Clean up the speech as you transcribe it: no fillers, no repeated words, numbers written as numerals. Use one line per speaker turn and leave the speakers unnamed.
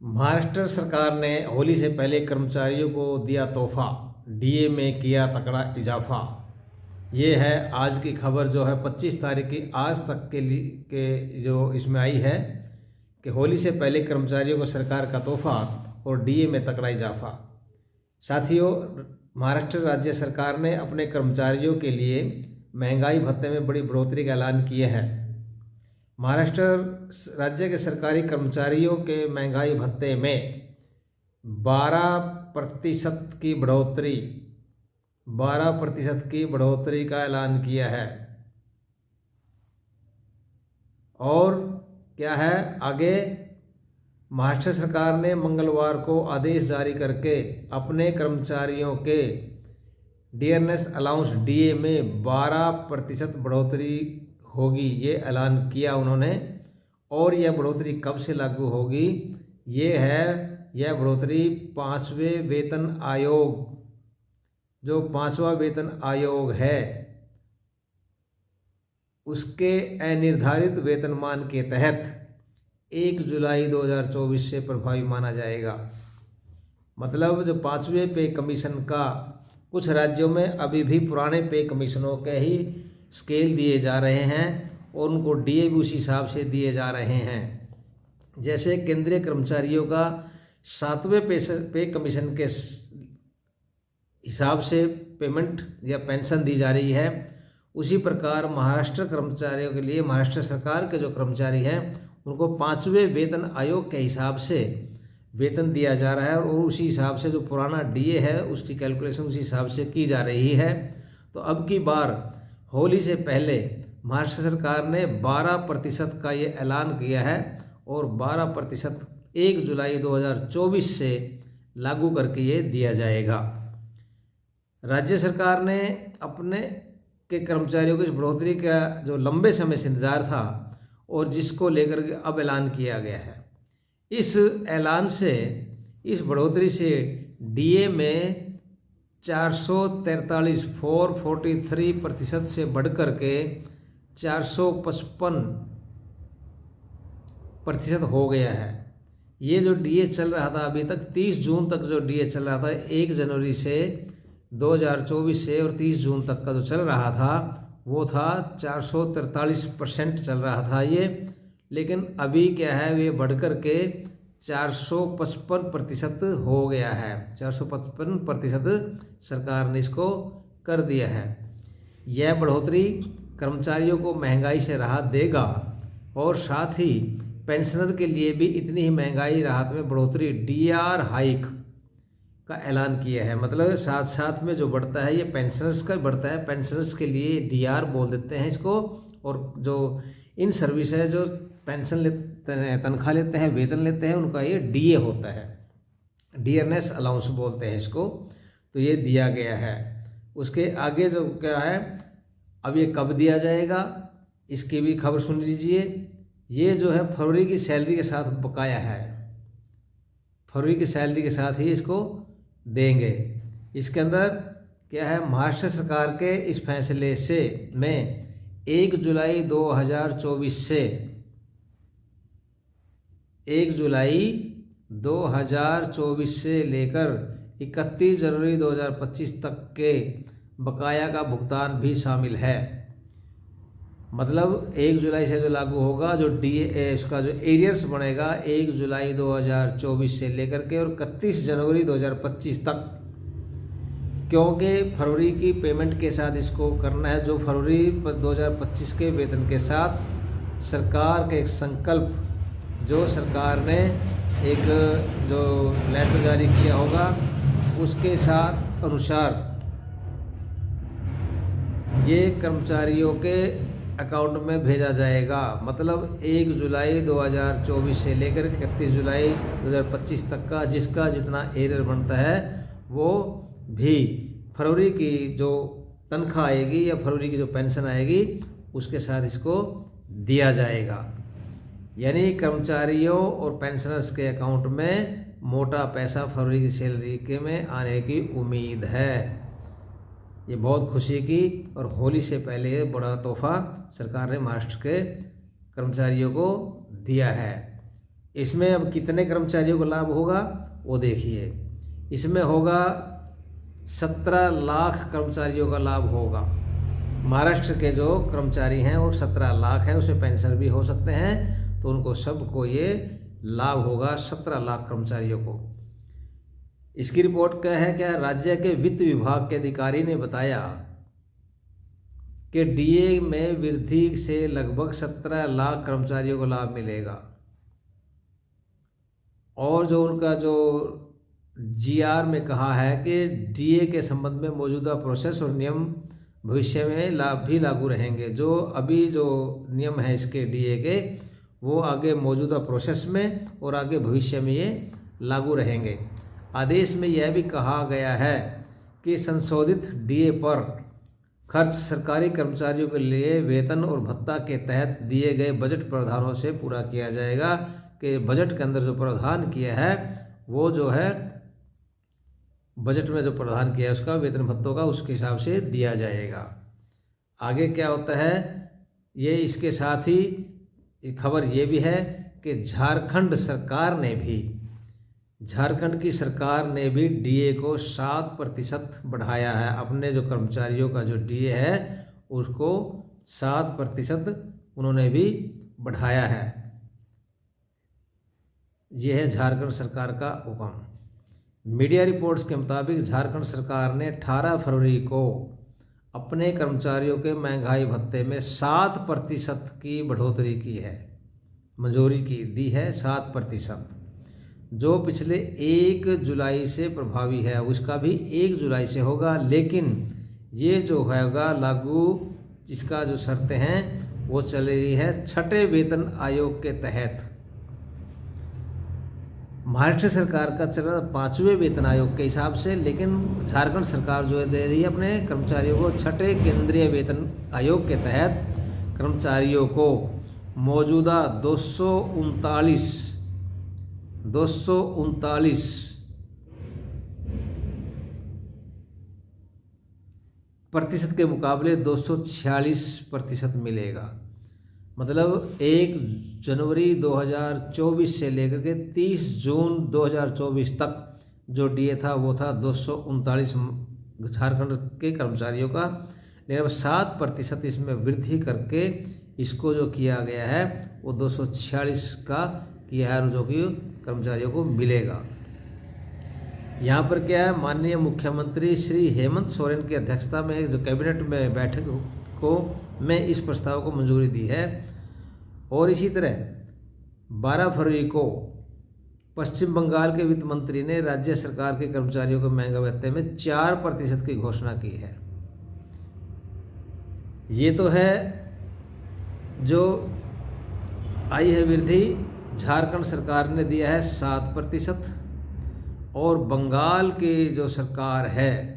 महाराष्ट्र सरकार ने होली से पहले कर्मचारियों को दिया तोहफा, डीए में किया तगड़ा इजाफा। ये है आज की खबर जो है 25 तारीख की आज तक के जो इसमें आई है कि होली से पहले कर्मचारियों को सरकार का तोहफा और डीए में तगड़ा इजाफा। साथियों, महाराष्ट्र राज्य सरकार ने अपने कर्मचारियों के लिए महंगाई भत्ते में बड़ी बढ़ोतरी का ऐलान किया है। महाराष्ट्र राज्य के सरकारी कर्मचारियों के महंगाई भत्ते में 12% की बढ़ोतरी का ऐलान किया है। और क्या है आगे, महाराष्ट्र सरकार ने मंगलवार को आदेश जारी करके अपने कर्मचारियों के डियरनेस अलाउंस डीए में 12% बढ़ोतरी होगी, ये ऐलान किया उन्होंने। और यह बढ़ोतरी कब से लागू होगी? यह बढ़ोतरी 5वें वेतन आयोग, जो 5वां वेतन आयोग है, उसके अनिर्धारित वेतनमान के तहत 1 जुलाई 2024 से प्रभावी माना जाएगा। मतलब जो 5वें पे कमीशन का कुछ राज्यों में अभी भी पुराने पे कमीशनों के ही स्केल दिए जा रहे हैं और उनको डीए भी उसी हिसाब से दिए जा रहे हैं। जैसे केंद्रीय कर्मचारियों का 7वें पे कमीशन के हिसाब से पेमेंट या पेंशन दी जा रही है, उसी प्रकार महाराष्ट्र कर्मचारियों के लिए महाराष्ट्र सरकार के जो कर्मचारी हैं उनको 5वें वेतन आयोग के हिसाब से वेतन दिया जा रहा है और उसी हिसाब से जो पुराना डीए है उसकी कैलकुलेशन उसी हिसाब से की जा रही है। तो अब की बार होली से पहले महाराष्ट्र सरकार ने 12% का ये ऐलान किया है और 12% 1 जुलाई 2024 से लागू करके ये दिया जाएगा। राज्य सरकार ने अपने के कर्मचारियों की इस बढ़ोतरी का जो लंबे समय से इंतजार था और जिसको लेकर के अब ऐलान किया गया है, इस ऐलान से, इस बढ़ोतरी से डीए में 443% से बढ़कर के 455% हो गया है। ये जो डीए चल रहा था अभी तक 30 जून तक जो डीए चल रहा था, 1 जनवरी से 2024 से और 30 जून तक का जो चल रहा था वो था 443% चल रहा था ये। लेकिन अभी क्या है, ये बढ़कर के 455% हो गया है। 455% सरकार ने इसको कर दिया है। यह बढ़ोतरी कर्मचारियों को महंगाई से राहत देगा और साथ ही पेंशनर के लिए भी इतनी ही महंगाई राहत में बढ़ोतरी डीआर हाइक का ऐलान किया है। मतलब साथ साथ में जो बढ़ता है ये पेंशनर्स का बढ़ता है, पेंशनर्स के लिए डीआर बोल देते हैं इसको। और जो इन सर्विस है, जो पेंशन लेते हैं, तनख्वाह लेते हैं, वेतन लेते हैं, उनका ये डीए होता है, डियरनेस अलाउंस बोलते हैं इसको। तो ये दिया गया है। उसके आगे जो क्या है, अब ये कब दिया जाएगा इसकी भी खबर सुन लीजिए। ये जो है फरवरी की सैलरी के साथ बकाया है, फरवरी की सैलरी के साथ ही इसको देंगे। इसके अंदर क्या है, महाराष्ट्र सरकार के इस फैसले से में 1 जुलाई 2024 से 1 जुलाई 2024 से लेकर 31 जनवरी 2025 तक के बकाया का भुगतान भी शामिल है। मतलब 1 जुलाई से जो लागू होगा, जो डीए इसका जो एरियर्स बनेगा 1 जुलाई 2024 से लेकर के और 31 जनवरी 2025 तक, क्योंकि फरवरी की पेमेंट के साथ इसको करना है। जो फरवरी 2025 के वेतन के साथ सरकार का एक संकल्प, जो सरकार ने एक जो लेटर जारी किया होगा उसके साथ अनुसार ये कर्मचारियों के अकाउंट में भेजा जाएगा। मतलब 1 जुलाई 2024 से लेकर 31 जुलाई 2025 तक का जिसका जितना एरियर बनता है वो भी फरवरी की जो तनख्वाह आएगी या फरवरी की जो पेंशन आएगी उसके साथ इसको दिया जाएगा। यानी कर्मचारियों और पेंशनर्स के अकाउंट में मोटा पैसा फरवरी की सैलरी के में आने की उम्मीद है। ये बहुत खुशी की और होली से पहले बड़ा तोहफा सरकार ने महाराष्ट्र के कर्मचारियों को दिया है। इसमें अब कितने कर्मचारियों को लाभ होगा वो देखिए। इसमें होगा 17 लाख कर्मचारियों का लाभ होगा। महाराष्ट्र के जो कर्मचारी हैं वो 17 लाख हैं, उसमें पेंशन भी हो सकते हैं, तो उनको सबको ये लाभ होगा, 17 लाख कर्मचारियों को। इसकी रिपोर्ट क्या है, क्या राज्य के वित्त विभाग के अधिकारी ने बताया कि डीए में वृद्धि से लगभग 17 लाख कर्मचारियों को लाभ मिलेगा। और जो उनका जो जीआर में कहा है कि डीए के संबंध में मौजूदा प्रोसेस और नियम भविष्य में भी लागू रहेंगे। जो अभी जो नियम है इसके डीए के, वो आगे मौजूदा प्रोसेस में और आगे भविष्य में ये लागू रहेंगे। आदेश में यह भी कहा गया है कि संशोधित डीए पर खर्च सरकारी कर्मचारियों के लिए वेतन और भत्ता के तहत दिए गए बजट प्रावधानों से पूरा किया जाएगा, कि बजट के अंदर जो प्रावधान किया है वो जो है बजट में जो प्रावधान किया है उसका वेतन भत्तों का उसके हिसाब से दिया जाएगा। आगे क्या होता है ये, इसके साथ ही खबर ये भी है कि झारखंड की सरकार ने भी डीए को 7% बढ़ाया है। अपने जो कर्मचारियों का जो डीए है उसको 7% उन्होंने भी बढ़ाया है। यह है झारखंड सरकार का हुक्म। मीडिया रिपोर्ट्स के मुताबिक झारखंड सरकार ने 18 फरवरी को अपने कर्मचारियों के महंगाई भत्ते में 7% की बढ़ोतरी की है, मंजूरी की दी है 7%, जो पिछले 1 जुलाई से प्रभावी है। उसका भी 1 जुलाई से होगा, लेकिन ये जो होगा लागू, इसका जो शर्तें हैं वो चल रही है 6ठे वेतन आयोग के तहत। महाराष्ट्र सरकार का चल रहा 5वें वेतन आयोग के हिसाब से, लेकिन झारखंड सरकार जो है दे रही है अपने कर्मचारियों को 6ठे केंद्रीय वेतन आयोग के तहत कर्मचारियों को मौजूदा 239% के मुकाबले 246% मिलेगा। मतलब 1 जनवरी 2024 से लेकर के 30 जून 2024 तक जो डीए था वो था 239 झारखंड के कर्मचारियों का, लेकिन अब 7% इसमें वृद्धि करके इसको जो किया गया है वो 246 का किया है, जो कि कर्मचारियों को मिलेगा। यहाँ पर क्या है, माननीय मुख्यमंत्री श्री हेमंत सोरेन की अध्यक्षता में जो कैबिनेट में बैठक को में इस प्रस्ताव को मंजूरी दी है। और इसी तरह 12 फरवरी को पश्चिम बंगाल के वित्त मंत्री ने राज्य सरकार के कर्मचारियों के महंगाई भत्ते में 4% की घोषणा की है। ये तो है जो आई है वृद्धि। झारखंड सरकार ने दिया है 7%, और बंगाल की जो सरकार है